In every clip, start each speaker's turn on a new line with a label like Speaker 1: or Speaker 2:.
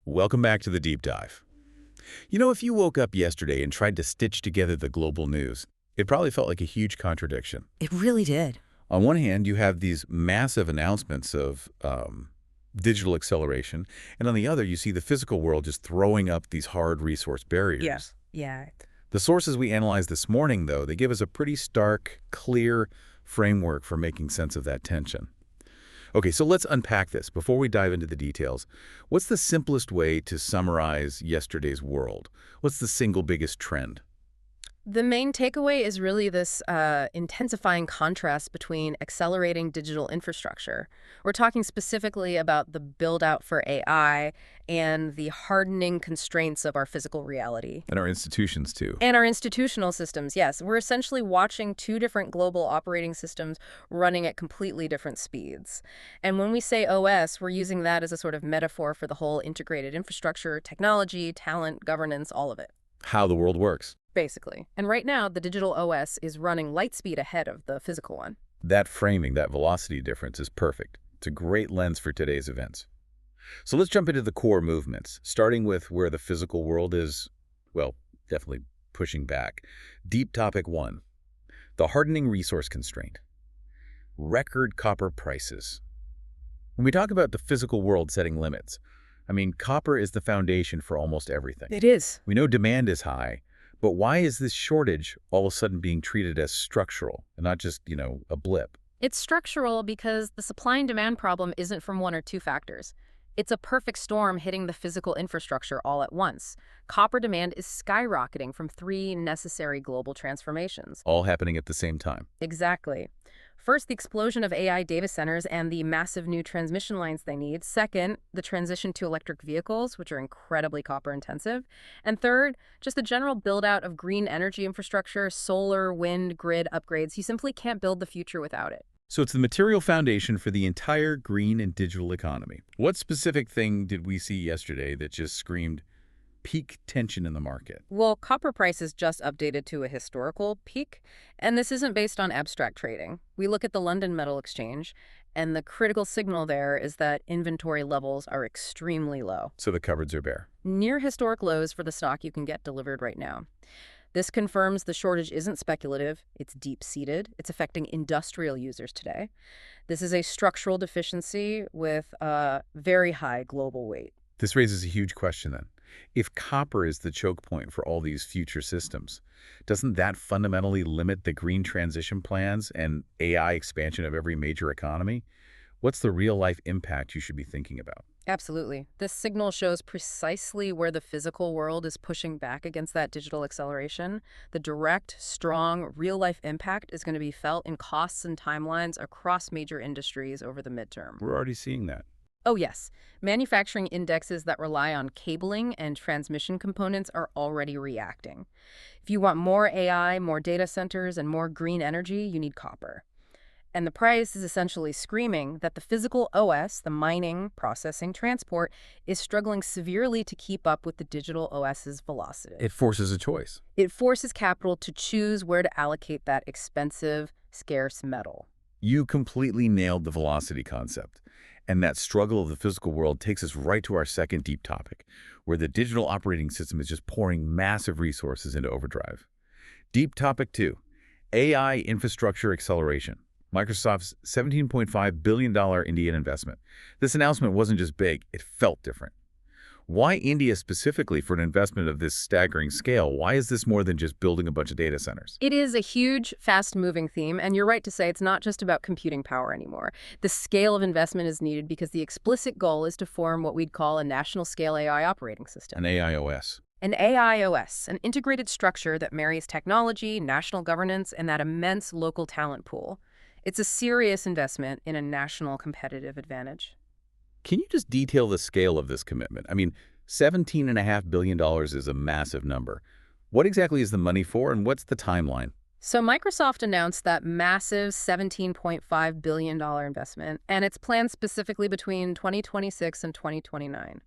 Speaker 1: Welcome back to the deep dive. If you woke up yesterday and tried to stitch together the global news, it probably felt like a huge contradiction.
Speaker 2: It really did.
Speaker 1: On one hand, you have these massive announcements of digital acceleration, and on the other, you see the physical world just throwing up these hard resource barriers.
Speaker 2: Yeah.
Speaker 1: The sources we analyzed this morning, though, they give us a pretty stark, clear framework for making sense of that tension. Okay, so let's unpack this. Before we dive into the details, what's the simplest way to summarize yesterday's world? What's the single biggest trend?
Speaker 2: The main takeaway is really this intensifying contrast between accelerating digital infrastructure. We're talking specifically about the build-out for AI and the hardening constraints of our physical reality.
Speaker 1: And our institutions, too.
Speaker 2: And our institutional systems, yes. We're essentially watching two different global operating systems running at completely different speeds. And when we say OS, we're using that as a sort of metaphor for the whole integrated infrastructure, technology, talent, governance, all of it.
Speaker 1: How the world works.
Speaker 2: Basically. And right now, the digital OS is running light speed ahead of the physical one.
Speaker 1: That framing, that velocity difference is perfect. It's a great lens for today's events. So let's jump into the core movements, starting with where the physical world is, well, definitely pushing back. Deep topic 1, the hardening resource constraint. Record copper prices. When we talk about the physical world setting limits, copper is the foundation for almost everything.
Speaker 2: It is.
Speaker 1: We know demand is high, but why is this shortage all of a sudden being treated as structural and not just, a blip?
Speaker 2: It's structural because the supply and demand problem isn't from one or two factors. It's a perfect storm hitting the physical infrastructure all at once. Copper demand is skyrocketing from three necessary global transformations.
Speaker 1: All happening at the same time.
Speaker 2: Exactly. First, the explosion of AI data centers and the massive new transmission lines they need. Second, the transition to electric vehicles, which are incredibly copper intensive. And third, just the general build out of green energy infrastructure, solar, wind, grid upgrades. You simply can't build the future without it.
Speaker 1: So it's the material foundation for the entire green and digital economy. What specific thing did we see yesterday that just screamed peak tension in the market?
Speaker 2: Well, copper prices just updated to a historical peak, and this isn't based on abstract trading. We look at the London Metal Exchange, and the critical signal there is that inventory levels are extremely low.
Speaker 1: So the cupboards are bare.
Speaker 2: Near historic lows for the stock you can get delivered right now. This confirms the shortage isn't speculative, it's deep-seated, it's affecting industrial users today. This is a structural deficiency with a very high global weight.
Speaker 1: This raises a huge question then. If copper is the choke point for all these future systems, doesn't that fundamentally limit the green transition plans and AI expansion of every major economy? What's the real-life impact you should be thinking about?
Speaker 2: Absolutely. This signal shows precisely where the physical world is pushing back against that digital acceleration. The direct, strong, real-life impact is going to be felt in costs and timelines across major industries over the midterm.
Speaker 1: We're already seeing that.
Speaker 2: Oh, yes. Manufacturing indexes that rely on cabling and transmission components are already reacting. If you want more AI, more data centers, and more green energy, you need copper. And the price is essentially screaming that the physical OS, the mining, processing, transport, is struggling severely to keep up with the digital OS's velocity.
Speaker 1: It forces a choice.
Speaker 2: It forces capital to choose where to allocate that expensive, scarce metal.
Speaker 1: You completely nailed the velocity concept. And that struggle of the physical world takes us right to our second deep topic, where the digital operating system is just pouring massive resources into overdrive. Deep topic 2, AI infrastructure acceleration. Microsoft's $17.5 billion Indian investment. This announcement wasn't just big, it felt different. Why India specifically for an investment of this staggering scale? Why is this more than just building a bunch of data centers?
Speaker 2: It is a huge, fast-moving theme, and you're right to say it's not just about computing power anymore. The scale of investment is needed because the explicit goal is to form what we'd call a national-scale AI operating system.
Speaker 1: An AIOS.
Speaker 2: An AIOS, an integrated structure that marries technology, national governance, and that immense local talent pool. It's a serious investment in a national competitive advantage.
Speaker 1: Can you just detail the scale of this commitment? $17.5 billion is a massive number. What exactly is the money for, and what's the timeline?
Speaker 2: So Microsoft announced that massive $17.5 billion investment, and it's planned specifically between 2026 and 2029.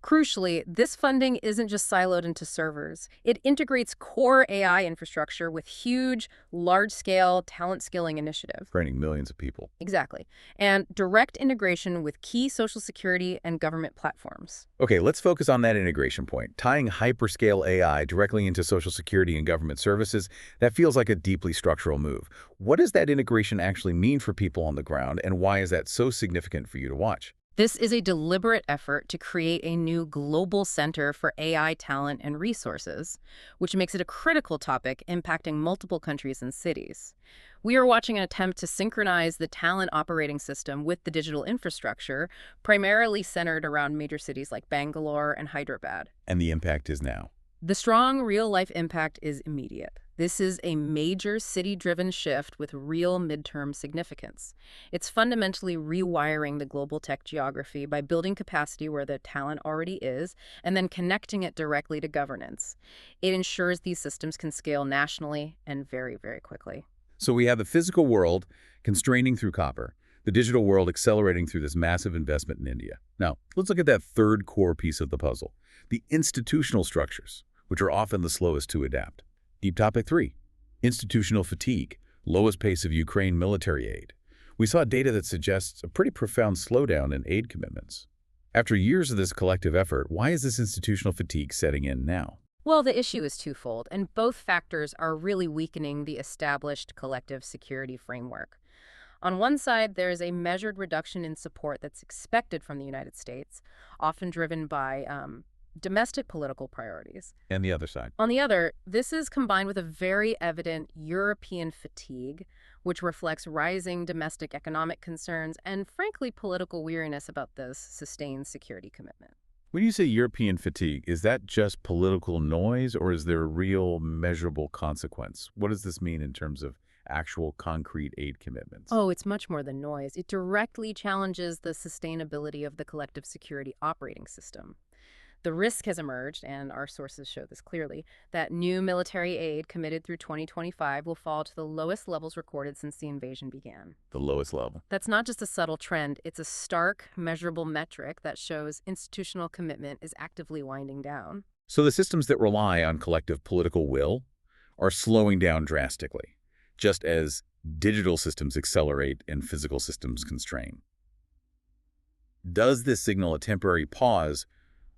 Speaker 2: Crucially, this funding isn't just siloed into servers. It integrates core AI infrastructure with huge, large-scale talent skilling initiative.
Speaker 1: Training millions of people.
Speaker 2: Exactly. And direct integration with key social security and government platforms.
Speaker 1: Okay, let's focus on that integration point. Tying hyperscale AI directly into Social Security and government services, that feels like a deeply structural move. What does that integration actually mean for people on the ground, and why is that so significant for you to watch?
Speaker 2: This is a deliberate effort to create a new global center for AI talent and resources, which makes it a critical topic impacting multiple countries and cities. We are watching an attempt to synchronize the talent operating system with the digital infrastructure, primarily centered around major cities like Bangalore and Hyderabad.
Speaker 1: And the impact is now.
Speaker 2: The strong real-life impact is immediate. This is a major city-driven shift with real midterm significance. It's fundamentally rewiring the global tech geography by building capacity where the talent already is and then connecting it directly to governance. It ensures these systems can scale nationally and very, very quickly.
Speaker 1: So we have the physical world constraining through copper, the digital world accelerating through this massive investment in India. Now, let's look at that third core piece of the puzzle, the institutional structures, which are often the slowest to adapt. Deep topic 3, institutional fatigue, lowest pace of Ukraine military aid. We saw data that suggests a pretty profound slowdown in aid commitments. After years of this collective effort, why is this institutional fatigue setting in now?
Speaker 2: Well, the issue is twofold, and both factors are really weakening the established collective security framework. On one side, there is a measured reduction in support that's expected from the United States, often driven by domestic political priorities.
Speaker 1: And the other side?
Speaker 2: On the other, this is combined with a very evident European fatigue, which reflects rising domestic economic concerns and, frankly, political weariness about this sustained security commitment.
Speaker 1: When you say European fatigue, is that just political noise, or is there a real measurable consequence? What does this mean in terms of actual concrete aid commitments?
Speaker 2: Oh, it's much more than noise. It directly challenges the sustainability of the collective security operating system. The risk has emerged, and our sources show this clearly, that new military aid committed through 2025 will fall to the lowest levels recorded since the invasion began.
Speaker 1: The lowest level.
Speaker 2: That's not just a subtle trend, it's a stark, measurable metric that shows institutional commitment is actively winding down.
Speaker 1: So the systems that rely on collective political will are slowing down drastically, just as digital systems accelerate and physical systems constrain. Does this signal a temporary pause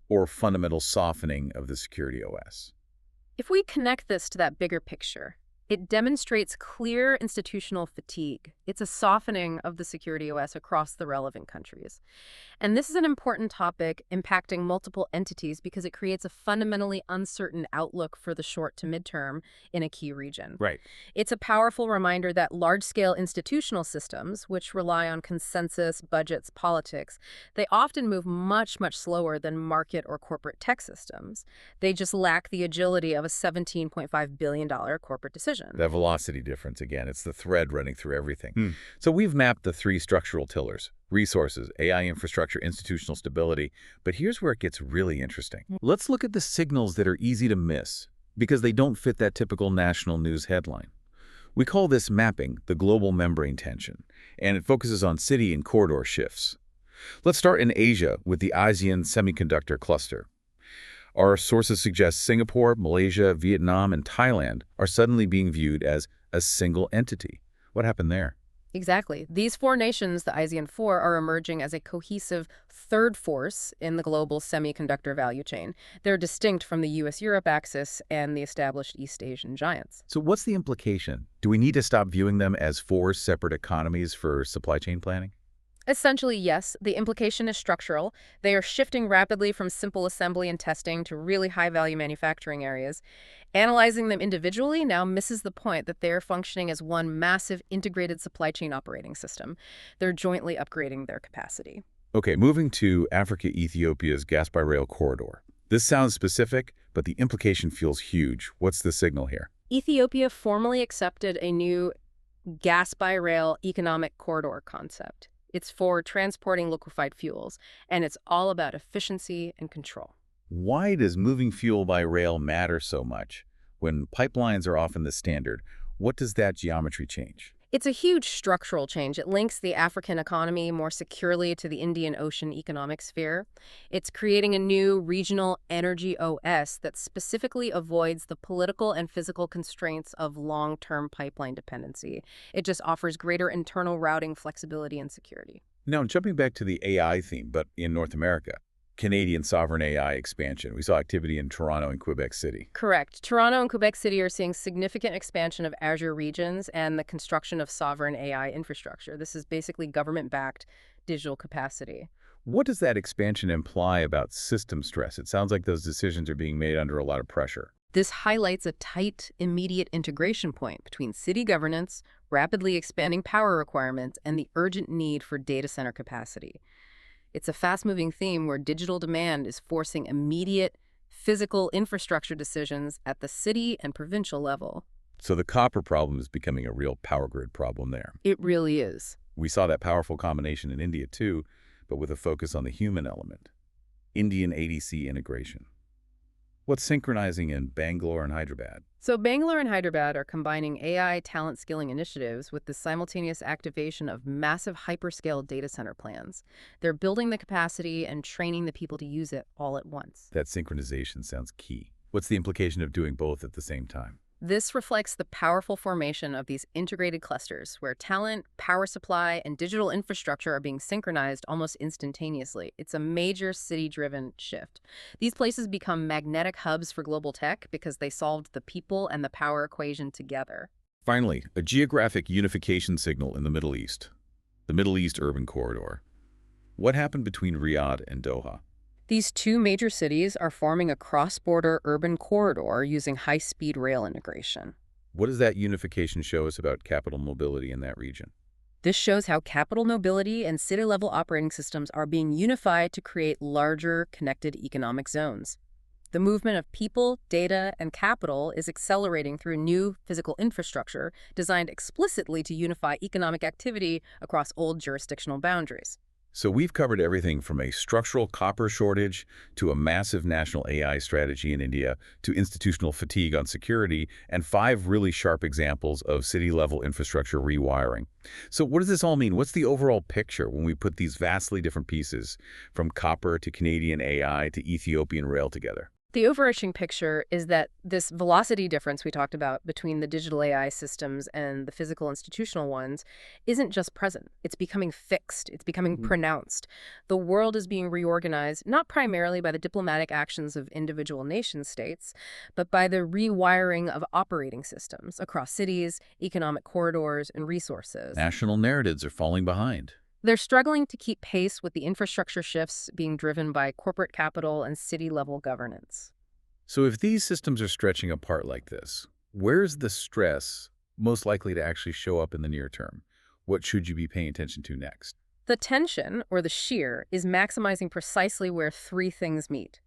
Speaker 1: or fundamental softening of the security OS?
Speaker 2: If we connect this to that bigger picture, it demonstrates clear institutional fatigue. It's a softening of the security OS across the relevant countries. And this is an important topic impacting multiple entities because it creates a fundamentally uncertain outlook for the short to midterm in a key region.
Speaker 1: Right.
Speaker 2: It's a powerful reminder that large-scale institutional systems, which rely on consensus, budgets, politics, they often move much, much slower than market or corporate tech systems. They just lack the agility of a $17.5 billion corporate decision.
Speaker 1: That velocity difference, again, it's the thread running through everything. So we've mapped the 3 structural tillers: resources, AI infrastructure, institutional stability. But here's where it gets really interesting. Let's look at the signals that are easy to miss because they don't fit that typical national news headline. We call this mapping the global membrane tension, and it focuses on city and corridor shifts. Let's start in Asia with the ASEAN semiconductor cluster. Our sources suggest Singapore, Malaysia, Vietnam, and Thailand are suddenly being viewed as a single entity. What happened there?
Speaker 2: Exactly. These 4 nations, the ASEAN 4, are emerging as a cohesive third force in the global semiconductor value chain. They're distinct from the US-Europe axis and the established East Asian giants.
Speaker 1: So what's the implication? Do we need to stop viewing them as 4 separate economies for supply chain planning?
Speaker 2: Essentially, yes. The implication is structural. They are shifting rapidly from simple assembly and testing to really high-value manufacturing areas. Analyzing them individually now misses the point that they're functioning as one massive integrated supply chain operating system. They're jointly upgrading their capacity.
Speaker 1: Okay, moving to Africa-Ethiopia's gas-by-rail corridor. This sounds specific, but the implication feels huge. What's the signal here?
Speaker 2: Ethiopia formally accepted a new gas-by-rail economic corridor concept. It's for transporting liquefied fuels, and it's all about efficiency and control.
Speaker 1: Why does moving fuel by rail matter so much? When pipelines are often the standard, what does that geometry change?
Speaker 2: It's a huge structural change. It links the African economy more securely to the Indian Ocean economic sphere. It's creating a new regional energy OS that specifically avoids the political and physical constraints of long-term pipeline dependency. It just offers greater internal routing flexibility and security.
Speaker 1: Now, jumping back to the AI theme, but in North America, Canadian sovereign AI expansion. We saw activity in Toronto and Quebec City.
Speaker 2: Correct. Toronto and Quebec City are seeing significant expansion of Azure regions and the construction of sovereign AI infrastructure. This is basically government-backed digital capacity.
Speaker 1: What does that expansion imply about system stress? It sounds like those decisions are being made under a lot of pressure.
Speaker 2: This highlights a tight, immediate integration point between city governance, rapidly expanding power requirements, and the urgent need for data center capacity. It's a fast-moving theme where digital demand is forcing immediate physical infrastructure decisions at the city and provincial level.
Speaker 1: So the copper problem is becoming a real power grid problem there.
Speaker 2: It really is.
Speaker 1: We saw that powerful combination in India too, but with a focus on the human element. Indian ADC integration. What's synchronizing in Bangalore and Hyderabad?
Speaker 2: So Bangalore and Hyderabad are combining AI talent skilling initiatives with the simultaneous activation of massive hyperscale data center plans. They're building the capacity and training the people to use it all at once.
Speaker 1: That synchronization sounds key. What's the implication of doing both at the same time?
Speaker 2: This reflects the powerful formation of these integrated clusters where talent, power supply, and digital infrastructure are being synchronized almost instantaneously. It's a major city-driven shift. These places become magnetic hubs for global tech because they solved the people and the power equation together.
Speaker 1: Finally, a geographic unification signal in the Middle East. The Middle East Urban Corridor. What happened between Riyadh and Doha?
Speaker 2: These two major cities are forming a cross-border urban corridor using high-speed rail integration.
Speaker 1: What does that unification show us about capital mobility in that region?
Speaker 2: This shows how capital mobility and city-level operating systems are being unified to create larger, connected economic zones. The movement of people, data, and capital is accelerating through new physical infrastructure designed explicitly to unify economic activity across old jurisdictional boundaries.
Speaker 1: So we've covered everything from a structural copper shortage to a massive national AI strategy in India to institutional fatigue on security and 5 really sharp examples of city-level infrastructure rewiring. So what does this all mean? What's the overall picture when we put these vastly different pieces from copper to Canadian AI to Ethiopian rail together?
Speaker 2: The overarching picture is that this velocity difference we talked about between the digital AI systems and the physical institutional ones isn't just present. It's becoming fixed. It's becoming pronounced. The world is being reorganized not primarily by the diplomatic actions of individual nation states, but by the rewiring of operating systems across cities, economic corridors, and resources.
Speaker 1: National narratives are falling behind.
Speaker 2: They're struggling to keep pace with the infrastructure shifts being driven by corporate capital and city-level governance.
Speaker 1: So if these systems are stretching apart like this, where's the stress most likely to actually show up in the near term? What should you be paying attention to next?
Speaker 2: The tension, or the shear, is maximizing precisely where 3 things meet: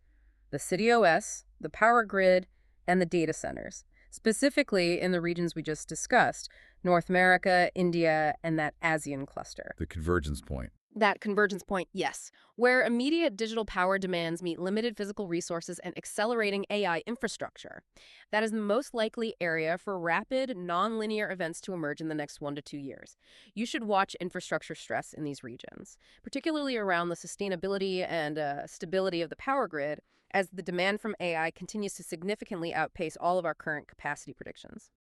Speaker 2: the city OS, the power grid, and the data centers, specifically in the regions we just discussed, North America, India, and that ASEAN cluster.
Speaker 1: The convergence point.
Speaker 2: That convergence point, yes, where immediate digital power demands meet limited physical resources and accelerating AI infrastructure. That is the most likely area for rapid, nonlinear events to emerge in the next 1 to 2 years. You should watch infrastructure stress in these regions, particularly around the sustainability and stability of the power grid, as the demand from AI continues to significantly outpace all of our current capacity predictions.